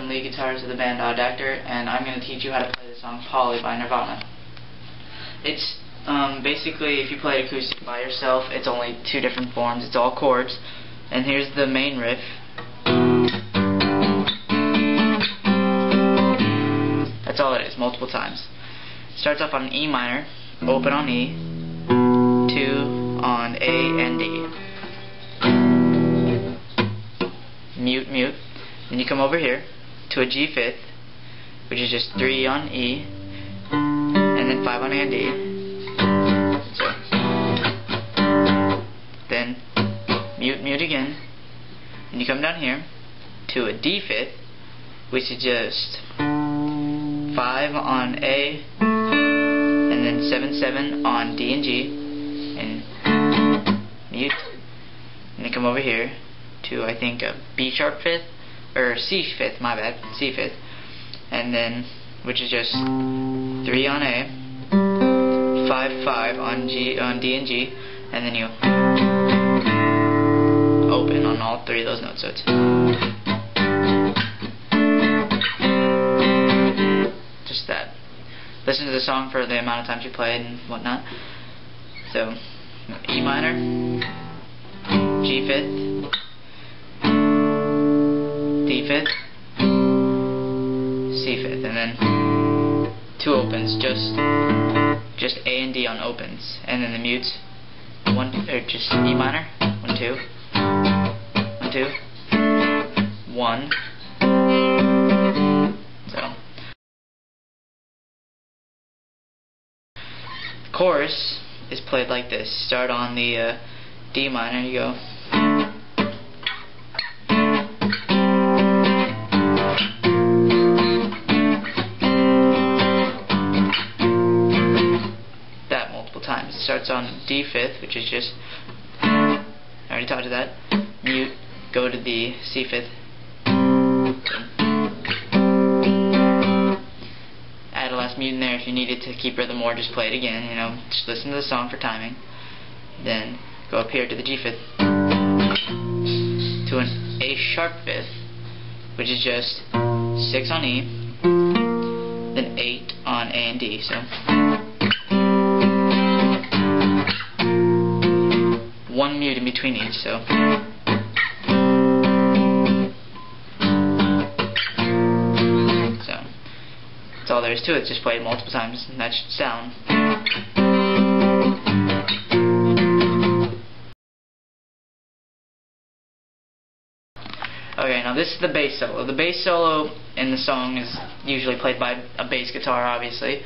and lead guitarist of the band Audacter, and I'm going to teach you how to play the song Polly by Nirvana. It's basically, if you play it acoustic by yourself, it's only two different forms. It's all chords, and here's the main riff. That's all it is, multiple times. It starts off on an E minor, open on E, 2 on A and D. Mute, mute. Then you come over here to a G fifth, which is just 3 on E, and then 5 on A and D. So, then mute, mute again. And you come down here to a D fifth, which is just 5 on A, and then 7, 7 on D and G, and mute. And then come over here to, I think, a B sharp fifth, or C fifth, my bad, C fifth, and then, which is just 3 on A, 5, 5 on D and G, and then you open on all three of those notes. So it's just that. Listen to the song for the amount of times you play it and whatnot. So, E minor, G fifth, D fifth, C fifth, and then 2 opens, just A and D on opens, and then the mutes, just E minor, 1, 2, 1, 2, 1. So, the chorus is played like this. Start on the D minor, you go. Times. It starts on D fifth, which is just, I already taught you that. Mute, go to the C fifth. Add a last mute in there if you needed to keep rhythm, or just play it again. You know, just listen to the song for timing. Then go up here to the G fifth, to an A sharp fifth, which is just 6 on E, then 8 on A and D. So 1 mute in between each, so that's all there is to it. Just play it multiple times, and that should sound. Okay, now this is the bass solo. The bass solo in the song is usually played by a bass guitar, obviously,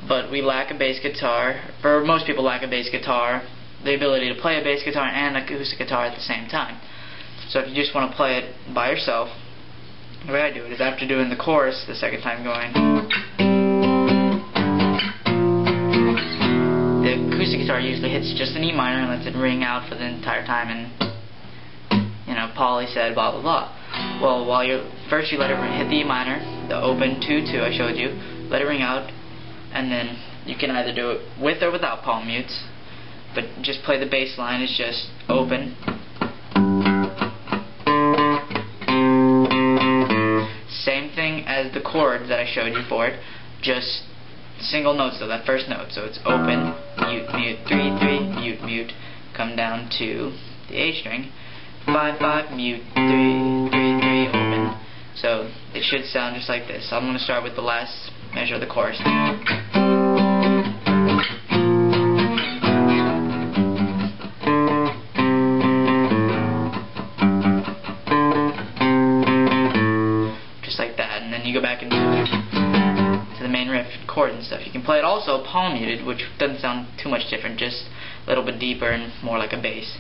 but we lack a bass guitar, or most people lack a bass guitar, the ability to play a bass guitar and acoustic guitar at the same time. So if you just want to play it by yourself, the way I do it is after doing the chorus the second time, going, the acoustic guitar usually hits just an E minor and lets it ring out for the entire time, and, you know, Polly said blah blah blah. Well, while first you let it hit the E minor, the open 2 2 I showed you, let it ring out, and then you can either do it with or without palm mutes. But just play the bass line is just open. Same thing as the chords that I showed you for it, just single notes though, that first note. So it's open, mute, mute, 3, 3, mute, mute, come down to the A string, 5, 5, mute, 3, 3, 3, open. So it should sound just like this. So I'm going to start with the last measure of the chorus. And then you go back into the main riff, chord and stuff. You can play it also palm muted, which doesn't sound too much different, just a little bit deeper and more like a bass.